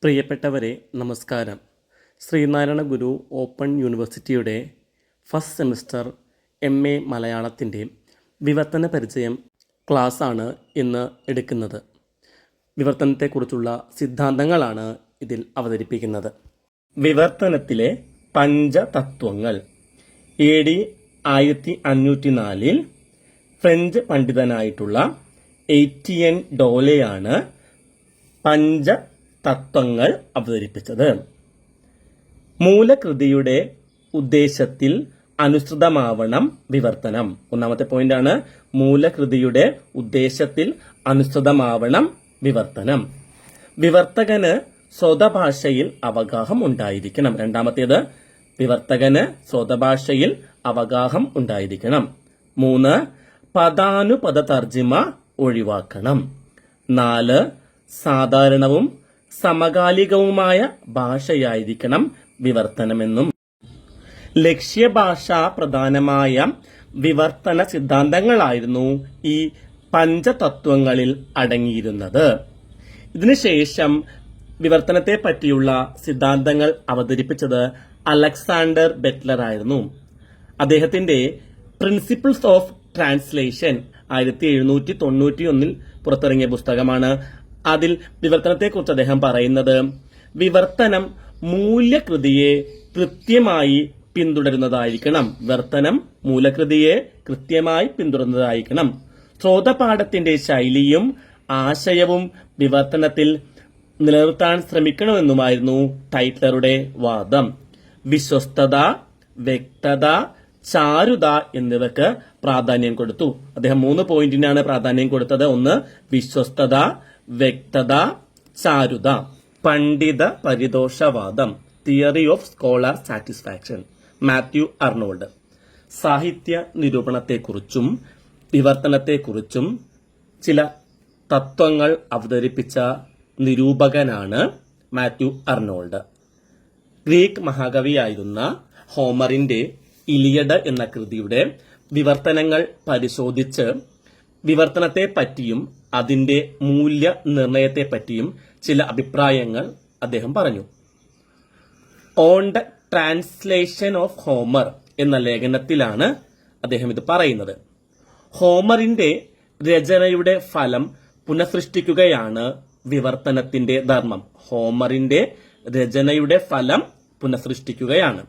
പ്രിയപ്പെട്ടവരെ നമസ്കാരം. ശ്രീനാരായണ ഗുരു ഓപ്പൺ യൂണിവേഴ്സിറ്റിയുടെ ഫസ്റ്റ് സെമിസ്റ്റർ MA മലയാളത്തിൻ്റെ വിവർത്തന പരിചയം ക്ലാസ്സാണ് ഇന്ന് എടുക്കുന്നത്. വിവർത്തനത്തെക്കുറിച്ചുള്ള സിദ്ധാന്തങ്ങളാണ് ഇതിൽ അവതരിപ്പിക്കുന്നത്. വിവർത്തനത്തിലെ പഞ്ചതത്വങ്ങൾ. AD 1504 ഫ്രഞ്ച് പണ്ഡിതനായിട്ടുള്ള എറ്റിയൻ ഡോലെയാണ് പഞ്ചതത്വങ്ങൾ അവതരിപ്പിച്ചത്. മൂലകൃതിയുടെ ഉദ്ദേശത്തിൽ അനുസൃതമാവണം വിവർത്തനം. ഒന്നാമത്തെ പോയിന്റാണ് മൂലകൃതിയുടെ ഉദ്ദേശത്തിൽ അനുസൃതമാവണം വിവർത്തനം. വിവർത്തകന് സ്വതഭാഷയിൽ അവഗാഹം ഉണ്ടായിരിക്കണം. രണ്ടാമത്തേത് വിവർത്തകന് സ്വതഭാഷയിൽ അവഗാഹം ഉണ്ടായിരിക്കണം. 3. പദാനുപദ തർജിമ ഒഴിവാക്കണം. 4. സാധാരണവും സമകാലികവുമായ ഭാഷയായിരിക്കണം വിവർത്തനമെന്നും. ലക്ഷ്യഭാഷാ പ്രധാനമായ വിവർത്തന സിദ്ധാന്തങ്ങളായിരുന്നു ഈ പഞ്ചതത്വങ്ങളിൽ അടങ്ങിയിരുന്നത്. ഇതിനുശേഷം വിവർത്തനത്തെ പറ്റിയുള്ള സിദ്ധാന്തങ്ങൾ അവതരിപ്പിച്ചത് അലക്സാണ്ടർ ബെറ്റ്ലർ ആയിരുന്നു. അദ്ദേഹത്തിന്റെ പ്രിൻസിപ്പിൾസ് ഓഫ് ട്രാൻസ്ലേഷൻ 1791 പുറത്തിറങ്ങിയ പുസ്തകമാണ്. അതിൽ വിവർത്തനത്തെക്കുറിച്ച് അദ്ദേഹം പറയുന്നത്, വിവർത്തനം മൂലകൃതിയെ കൃത്യമായി പിന്തുടരുന്നതായിരിക്കണം. വിവർത്തനം മൂലകൃതിയെ കൃത്യമായി പിന്തുടരുന്നതായിരിക്കണം. സ്രോതപാഠത്തിന്റെ ശൈലിയും ആശയവും വിവർത്തനത്തിൽ നിലനിർത്താൻ ശ്രമിക്കണമെന്നുമായിരുന്നു ടൈറ്റ്ലറുടെ വാദം. വിശ്വസ്തത, വ്യക്തത, ചാരുത എന്നിവയ്ക്ക് പ്രാധാന്യം കൊടുത്തു. അദ്ദേഹം 3 പോയിന്റിനാണ് പ്രാധാന്യം കൊടുത്തത്. 1. വിശ്വസ്തത, വ്യക്തത, ചാരുത. പണ്ഡിത പരിദോഷവാദം, theory of scholar satisfaction, Matthew Arnold. സാഹിത്യ നിരൂപണത്തെക്കുറിച്ചും വിവർത്തനത്തെക്കുറിച്ചും ചില തത്വങ്ങൾ അവതരിപ്പിച്ച നിരൂപകനാണ് മാത്യു അർണോൾഡ്. ഗ്രീക്ക് മഹാകവിയായിരുന്ന ഹോമറിന്റെ ഇലിയഡ് എന്ന കൃതിയുടെ വിവർത്തനങ്ങൾ പരിശോധിച്ച് വിവർത്തനത്തെ പറ്റിയും അതിന്റെ മൂല്യനിർണയത്തെ പറ്റിയും ചില അഭിപ്രായങ്ങൾ അദ്ദേഹം പറഞ്ഞു. On the translation of Homer എന്ന ലേഖനത്തിലാണ് അദ്ദേഹം ഇത് പറയുന്നത്. ഹോമറിന്റെ രചനയുടെ ഫലം പുനഃസൃഷ്ടിക്കുകയാണ് വിവർത്തനത്തിന്റെ ധർമ്മം. ഹോമറിന്റെ രചനയുടെ ഫലം പുനഃസൃഷ്ടിക്കുകയാണ്.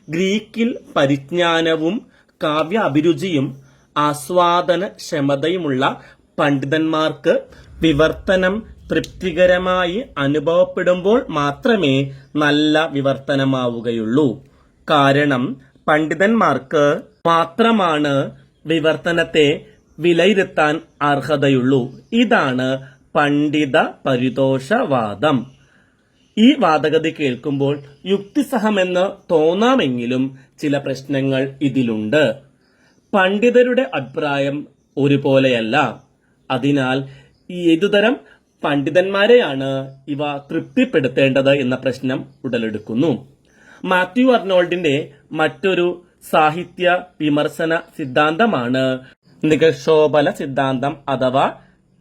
ഗ്രീക്കിൽ പരിജ്ഞാനവും കാവ്യ അഭിരുചിയും ആസ്വാദന ക്ഷമതയുമുള്ള പണ്ഡിതന്മാർക്ക് വിവർത്തനം തൃപ്തികരമായി അനുഭവപ്പെടുമ്പോൾ മാത്രമേ നല്ല വിവർത്തനമാവുകയുള്ളൂ. കാരണം പണ്ഡിതന്മാർക്ക് മാത്രമാണ് വിവർത്തനത്തെ വിലയിരുത്താൻ അർഹതയുള്ളൂ. ഇതാണ് പണ്ഡിത പരിദോഷവാദം. ഈ വാദഗതി കേൾക്കുമ്പോൾ യുക്തിസഹമെന്ന് തോന്നാമെങ്കിലും ചില പ്രശ്നങ്ങൾ ഇതിലുണ്ട്. പണ്ഡിതരുടെ അഭിപ്രായം ഒരുപോലെയല്ല. അതിനാൽ ഏതുതരം പണ്ഡിതന്മാരെയാണ് ഇവ തൃപ്തിപ്പെടുത്തേണ്ടത് എന്ന പ്രശ്നം ഉടലെടുക്കുന്നു. മാത്യു അർണോൾഡിന്റെ മറ്റൊരു സാഹിത്യ വിമർശന സിദ്ധാന്തമാണ് നികഷോപല സിദ്ധാന്തം അഥവാ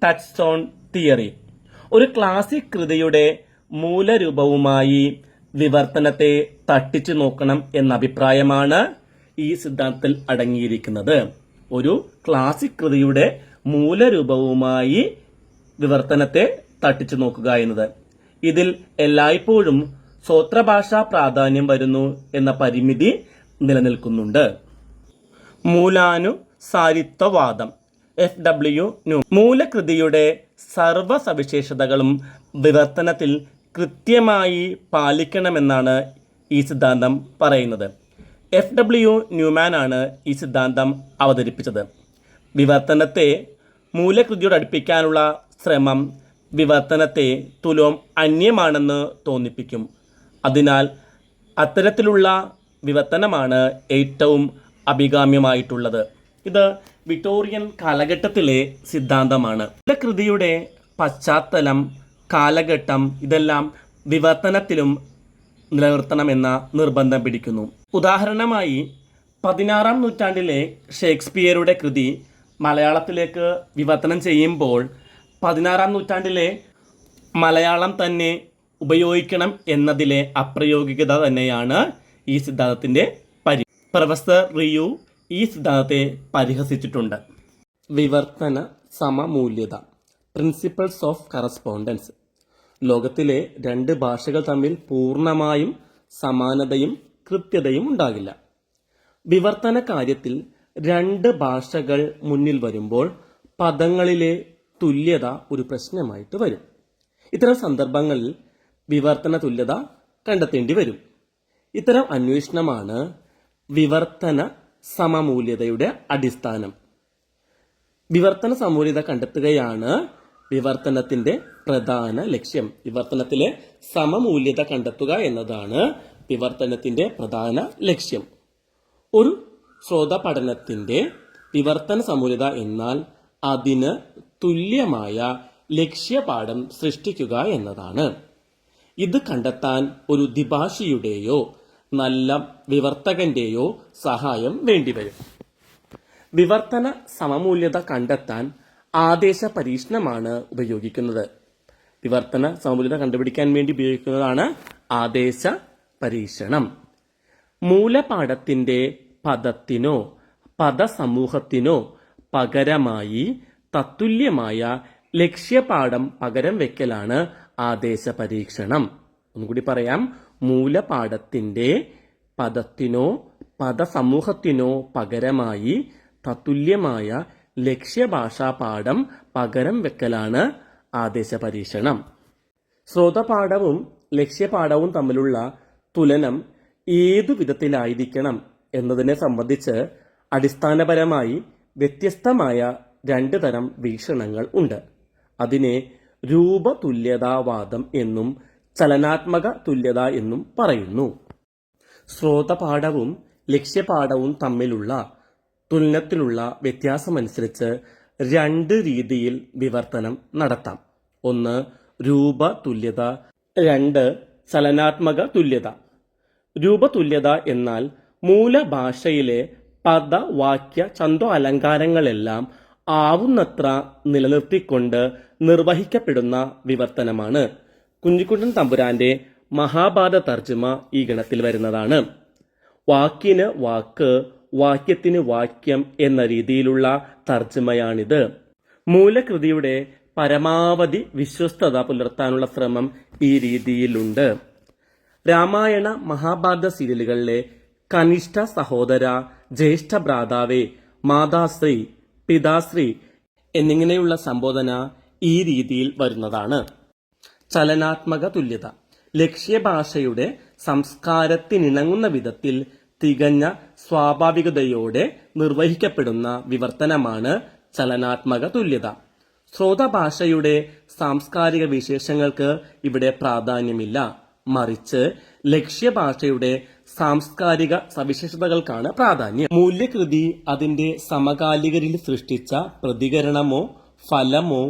ടച്ച് സ്റ്റോൺ തിയറി. ഒരു ക്ലാസിക് കൃതിയുടെ മൂലരൂപവുമായി വിവർത്തനത്തെ തട്ടിച്ചു നോക്കണം എന്ന അഭിപ്രായമാണ് ഈ സിദ്ധാന്തത്തിൽ അടങ്ങിയിരിക്കുന്നത്. ഒരു ക്ലാസിക് കൃതിയുടെ മൂലരൂപവുമായി വിവർത്തനത്തെ തട്ടിച്ചു നോക്കുക എന്നത്. ഇതിൽ എല്ലായ്പ്പോഴും സ്വോത്രഭാഷാ പ്രാധാന്യം വരുന്നു എന്ന പരിമിതി നിലനിൽക്കുന്നുണ്ട്. മൂലാനുസാരിത്വവാദം, FW മൂലകൃതിയുടെ സർവ്വ സവിശേഷതകളും വിവർത്തനത്തിൽ കൃത്യമായി പാലിക്കണമെന്നാണ് ഈ സിദ്ധാന്തം പറയുന്നത്. FW ന്യൂമാനാണ് ഈ സിദ്ധാന്തം അവതരിപ്പിച്ചത്. വിവർത്തനത്തെ മൂലകൃതിയോട് അടുപ്പിക്കാനുള്ള ശ്രമം വിവർത്തനത്തെ തുലോം അന്യമാണെന്ന് തോന്നിപ്പിക്കും. അതിനാൽ അത്തരത്തിലുള്ള വിവർത്തനമാണ് ഏറ്റവും അഭികാമ്യമായിട്ടുള്ളത്. ഇത് വിക്ടോറിയൻ കാലഘട്ടത്തിലെ സിദ്ധാന്തമാണ്. മൂലകൃതിയുടെ പശ്ചാത്തലം, കാലഘട്ടം ഇതെല്ലാം വിവർത്തനത്തിലും നിലനിർത്തണമെന്ന നിർബന്ധം പിടിക്കുന്നു. ഉദാഹരണമായി 16-ാം നൂറ്റാണ്ടിലെ ഷേക്സ്പിയറുടെ കൃതി മലയാളത്തിലേക്ക് വിവർത്തനം ചെയ്യുമ്പോൾ 16-ാം നൂറ്റാണ്ടിലെ മലയാളം തന്നെ ഉപയോഗിക്കണം എന്നതിലെ അപ്രായോഗികത തന്നെയാണ് ഈ സിദ്ധാന്തത്തിൻ്റെ പ്രൊഫസർ റിയു ഈ സിദ്ധാന്തത്തെ പരിഹസിച്ചിട്ടുണ്ട്. വിവർത്തന സമമൂല്യത, പ്രിൻസിപ്പിൾസ് ഓഫ് കറസ്പോണ്ടൻസ്. ലോകത്തിലെ രണ്ട് ഭാഷകൾ തമ്മിൽ പൂർണ്ണമായും സമാനതയും കൃത്യതയും ഉണ്ടാകില്ല. വിവർത്തന കാര്യത്തിൽ രണ്ട് ഭാഷകൾ മുന്നിൽ വരുമ്പോൾ പദങ്ങളിലെ തുല്യത ഒരു പ്രശ്നമായിട്ട് വരും. ഇത്തരം സന്ദർഭങ്ങളിൽ വിവർത്തന തുല്യത കണ്ടെത്തേണ്ടി വരും. ഇത്തരം അന്വേഷണമാണ് വിവർത്തന സമമൂല്യതയുടെ അടിസ്ഥാനം. വിവർത്തന സമൂല്യത കണ്ടെത്തുകയാണ് വിവർത്തനത്തിന്റെ പ്രധാന ലക്ഷ്യം. വിവർത്തനത്തിലെ സമമൂല്യത കണ്ടെത്തുക എന്നതാണ് വിവർത്തനത്തിന്റെ പ്രധാന ലക്ഷ്യം. ഒരു ശ്രോത പഠനത്തിന്റെ വിവർത്തന സമൂല്യത എന്നാൽ അതിന് തുല്യമായ ലക്ഷ്യപാഠം സൃഷ്ടിക്കുക എന്നതാണ്. ഇത് കണ്ടെത്താൻ ഒരു ദ്വിഭാഷിയുടെയോ നല്ല വിവർത്തകന്റെയോ സഹായം വേണ്ടിവരും. വിവർത്തന സമമൂല്യത കണ്ടെത്താൻ ആദേശ പരീക്ഷണമാണ് ഉപയോഗിക്കുന്നത്. വിവർത്തന സമമൂല്യത കണ്ടുപിടിക്കാൻ വേണ്ടി ഉപയോഗിക്കുന്നതാണ് ആദേശ പരീക്ഷണം. മൂലപാഠത്തിന്റെ പദത്തിനോ പദസമൂഹത്തിനോ പകരമായി തത്തുല്യമായ ലക്ഷ്യപാഠം പകരം വെക്കലാണ് ആദേശ പരീക്ഷണം. ഒന്നുകൂടി പറയാം. മൂലപാഠത്തിന്റെ പദത്തിനോ പദസമൂഹത്തിനോ പകരമായി തത്തുല്യമായ ലക്ഷ്യഭാഷാപാഠം പകരം വെക്കലാണ് ആദേശ പരീക്ഷണം. ശ്രോതപാഠവും ലക്ഷ്യപാഠവും തമ്മിലുള്ള തുലനം ഏതു വിധത്തിലായിരിക്കണം എന്നതിനെ സംബന്ധിച്ച് അടിസ്ഥാനപരമായി വ്യത്യസ്തമായ രണ്ട് തരം വീക്ഷണങ്ങൾ ഉണ്ട്. അതിനെ രൂപതുല്യതാവാദം എന്നും ചലനാത്മക തുല്യത എന്നും പറയുന്നു. ശ്രോതപാഠവും ലക്ഷ്യപാഠവും തമ്മിലുള്ള തുലനത്തിലുള്ള വ്യത്യാസമനുസരിച്ച് രണ്ട് രീതിയിൽ വിവർത്തനം നടത്താം. ഒന്ന് രൂപതുല്യത, രണ്ട് ചലനാത്മക തുല്യത. രൂപതുല്യത എന്നാൽ മൂലഭാഷയിലെ പദ വാക്യ ഛന്ദോ അലങ്കാരങ്ങളെല്ലാം ആവുന്നത്ര നിലനിർത്തിക്കൊണ്ട് നിർവഹിക്കപ്പെടുന്ന വിവർത്തനമാണ്. കുഞ്ഞിക്കുട്ടൻ തമ്പുരാന്റെ മഹാഭാരത തർജ്ജമ ഈ ഗണത്തിൽ വരുന്നതാണ്. വാക്കിന് വാക്ക്, വാക്യത്തിന് വാക്യം എന്ന രീതിയിലുള്ള തർജ്ജമയാണിത്. മൂലകൃതിയുടെ പരമാവധി വിശ്വസ്തത പുലർത്താനുള്ള ശ്രമം ഈ രീതിയിലുണ്ട്. രാമായണ മഹാഭാരത സീരിയലുകളിലെ കനിഷ്ഠ സഹോദര, ജ്യേഷ്ഠ ഭ്രാതാവേ, മാതാശ്രീ, പിതാശ്രീ എന്നിങ്ങനെയുള്ള സംബോധന ഈ രീതിയിൽ വരുന്നതാണ്. ചലനാത്മക തുല്യത ലക്ഷ്യഭാഷയുടെ സംസ്കാരത്തിനിണങ്ങുന്ന വിധത്തിൽ തികഞ്ഞ സ്വാഭാവികതയോടെ നിർവഹിക്കപ്പെടുന്ന വിവർത്തനമാണ് ചലനാത്മക തുല്യത. ശ്രോതഭാഷയുടെ സാംസ്കാരിക വിശേഷങ്ങൾക്ക് ഇവിടെ പ്രാധാന്യമില്ല. മറിച്ച് ലക്ഷ്യഭാഷയുടെ സാംസ്കാരിക സവിശേഷതകൾക്കാണ് പ്രാധാന്യം. മൂല്യകൃതി അതിന്റെ സമകാലികരിൽ സൃഷ്ടിച്ച പ്രതികരണമോ ഫലമോ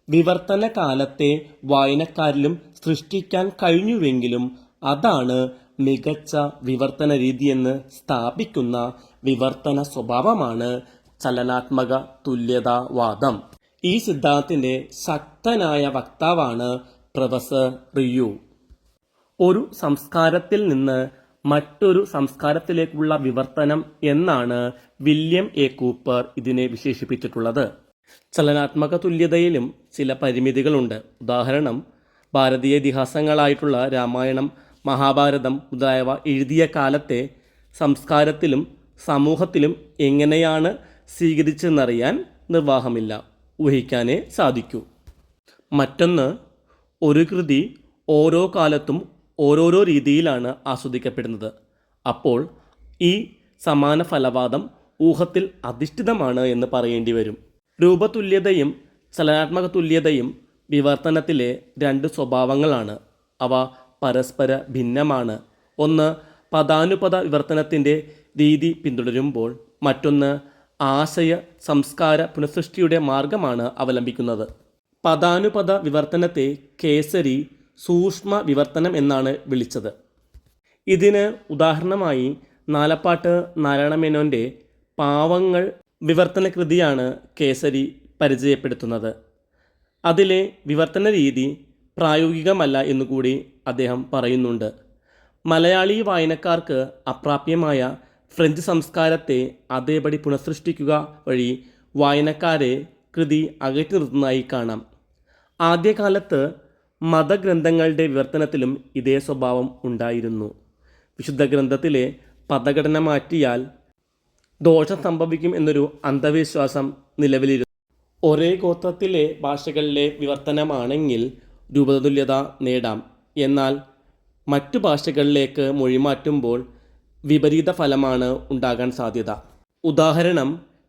വിവർത്തന കാലത്തെ വായനക്കാരിലും സൃഷ്ടിക്കാൻ കഴിഞ്ഞുവെങ്കിലും അതാണ് മികച്ച വിവർത്തന രീതിയെന്ന് സ്ഥാപിക്കുന്ന വിവർത്തന സ്വഭാവമാണ് ചലനാത്മക തുല്യതാവാദം. ഈ സിദ്ധാന്തത്തിന്റെ ശക്തനായ വക്താവാണ് പ്രൊഫസർ റിയു. ഒരു സംസ്കാരത്തിൽ നിന്ന് മറ്റൊരു സംസ്കാരത്തിലേക്കുള്ള വിവർത്തനം എന്നാണ് വില്യം എ കൂപ്പർ ഇതിനെ വിശേഷിപ്പിച്ചിട്ടുള്ളത്. ചലനാത്മക തുല്യതയിലും ചില പരിമിതികളുണ്ട്. ഉദാഹരണം, ഭാരതീയ ഇതിഹാസങ്ങളായിട്ടുള്ള രാമായണം, മഹാഭാരതം മുതലായവ എഴുതിയ കാലത്തെ സംസ്കാരത്തിലും സമൂഹത്തിലും എങ്ങനെയാണ് സ്വീകരിച്ചെന്നറിയാൻ നിർവാഹമില്ല, ഊഹിക്കാനേ സാധിക്കൂ. മറ്റൊന്ന്, ഒരു കൃതി ഓരോ കാലത്തും ഓരോരോ രീതിയിലാണ് ആസ്വദിക്കപ്പെടുന്നത്. അപ്പോൾ ഈ സമാന ഫലവാദം ഊഹത്തിൽ അധിഷ്ഠിതമാണ് എന്ന് പറയേണ്ടി വരും. രൂപതുല്യതയും ചലനാത്മക തുല്യതയും വിവർത്തനത്തിലെ രണ്ട് സ്വഭാവങ്ങളാണ്. അവ പരസ്പര ഭിന്നമാണ്. ഒന്ന് പദാനുപദ വിവർത്തനത്തിൻ്റെ രീതി പിന്തുടരുമ്പോൾ മറ്റൊന്ന് ആശയ സംസ്കാര പുനഃസൃഷ്ടിയുടെ മാർഗമാണ് അവലംബിക്കുന്നത്. പദാനുപദ വിവർത്തനത്തെ കേസരി സൂക്ഷ്മ വിവർത്തനം എന്നാണ് വിളിച്ചത്. ഇതിന് ഉദാഹരണമായി നാലപ്പാട്ട് നാരായണമേനോൻ്റെ പാവങ്ങൾ വിവർത്തന കൃതിയാണ് കേസരി പരിചയപ്പെടുത്തുന്നത്. അതിലെ വിവർത്തന രീതി പ്രായോഗികമല്ല എന്നുകൂടി അദ്ദേഹം പറയുന്നുണ്ട്. മലയാളി വായനക്കാർക്ക് അപ്രാപ്യമായ ഫ്രഞ്ച് സംസ്കാരത്തെ അതേപടി പുനഃസൃഷ്ടിക്കുക വഴി വായനക്കാരെ കൃതി അകറ്റി നിർത്തുന്നതായി കാണാം. ആദ്യകാലത്ത് മതഗ്രന്ഥങ്ങളുടെ വിവർത്തനത്തിലും ഇതേ സ്വഭാവം ഉണ്ടായിരുന്നു. വിശുദ്ധ ഗ്രന്ഥത്തിലെ പദഘടന മാറ്റിയാൽ ദോഷം സംഭവിക്കും എന്നൊരു അന്ധവിശ്വാസം നിലവിലിരുന്നു. ഒരേ ഗോത്രത്തിലെ ഭാഷകളിലെ വിവർത്തനമാണെങ്കിൽ രൂപതുല്യത നേടാം. എന്നാൽ മറ്റു ഭാഷകളിലേക്ക് മൊഴിമാറ്റുമ്പോൾ വിപരീത ഫലമാണ് ഉണ്ടാകാൻ സാധ്യത. ഉദാഹരണം,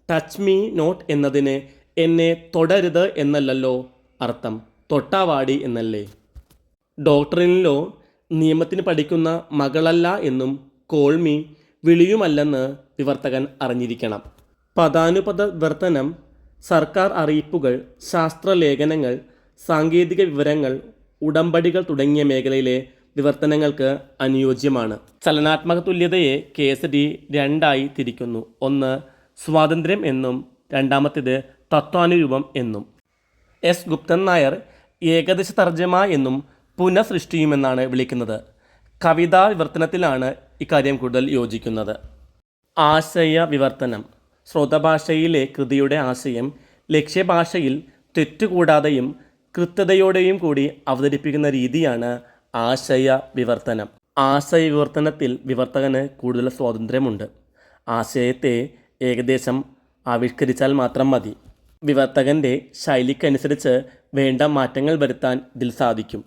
ടച്ച് മീ നോട്ട് എന്നതിന് എന്നെ തൊടരുത് എന്നല്ലല്ലോ അർത്ഥം, തൊട്ടാവാടി എന്നല്ലേ. ഡോക്ടറിനിലോ നിയമത്തിന് പഠിക്കുന്ന മകളല്ല എന്നും കോൾമി വിളിയുമല്ലെന്ന് വിവർത്തകൻ അറിഞ്ഞിരിക്കണം. പദാനുപദ വിവർത്തനം സർക്കാർ അറിയിപ്പുകൾ, ശാസ്ത്രലേഖനങ്ങൾ, സാങ്കേതിക വിവരങ്ങൾ, ഉടമ്പടികൾ തുടങ്ങിയ മേഖലയിലെ വിവർത്തനങ്ങൾക്ക് അനുയോജ്യമാണ്. ചലനാത്മക തുല്യതയെ കേസരി രണ്ടായി തിരിക്കുന്നു. ഒന്ന് സ്വാതന്ത്ര്യം എന്നും രണ്ടാമത്തേത് തത്വാനുരൂപം എന്നും. എസ് ഗുപ്തൻ നായർ ഏകദേശ തർജ്ജമ എന്നും പുനഃസൃഷ്ടിയുമെന്നാണ് വിളിക്കുന്നത്. കവിതാ വിവർത്തനത്തിലാണ് ഇക്കാര്യം കൂടുതൽ യോജിക്കുന്നത്. ആശയ വിവർത്തനം ശ്രോതഭാഷയിലെ കൃതിയുടെ ആശയം ലക്ഷ്യഭാഷയിൽ തെറ്റുകൂടാതെയും കൃത്യതയോടെയും കൂടി അവതരിപ്പിക്കുന്ന രീതിയാണ് ആശയ വിവർത്തനം. ആശയ വിവർത്തനത്തിൽ വിവർത്തകന് കൂടുതൽ സ്വാതന്ത്ര്യമുണ്ട്. ആശയത്തെ ഏകദേശം ആവിഷ്കരിച്ചാൽ മാത്രം മതി. വിവർത്തകൻ്റെ ശൈലിക്കനുസരിച്ച് വേണ്ട മാറ്റങ്ങൾ വരുത്താൻ ഇതിൽ സാധിക്കും.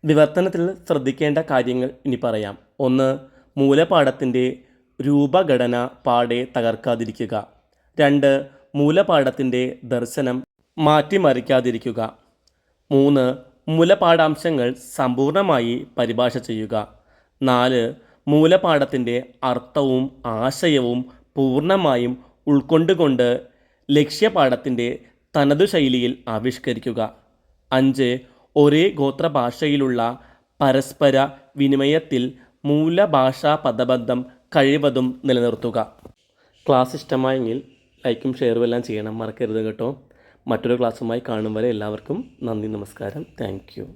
വിവർത്തനത്തിൽ ശ്രദ്ധിക്കേണ്ട കാര്യങ്ങൾ ഇനി പറയാം. ഒന്ന്, മൂലപാഠത്തിൻ്റെ രൂപഘടന പാടെ തകർക്കാതിരിക്കുക. രണ്ട്, മൂലപാഠത്തിൻ്റെ ദർശനം മാറ്റിമറിക്കാതിരിക്കുക. മൂന്ന്, മൂലപാഠാംശങ്ങൾ സമ്പൂർണ്ണമായി പരിഭാഷ ചെയ്യുക. നാല്, മൂലപാഠത്തിൻ്റെ അർത്ഥവും ആശയവും പൂർണ്ണമായും ഉൾക്കൊണ്ടുകൊണ്ട് ലക്ഷ്യപാഠത്തിൻ്റെ തനതു ശൈലിയിൽ ആവിഷ്കരിക്കുക. അഞ്ച്, ഒരേ ഗോത്രഭാഷയിലുള്ള പരസ്പര വിനിമയത്തിൽ മൂലഭാഷാ പദബന്ധം കഴിവതും നിലനിർത്തുക. ക്ലാസ് ഇഷ്ടമായെങ്കിൽ ലൈക്കും ഷെയറും എല്ലാം ചെയ്യണം, മറക്കരുത് കേട്ടോ. മറ്റൊരു ക്ലാസ്സുമായി കാണും വരെ എല്ലാവർക്കും നന്ദി, നമസ്കാരം. Thank you.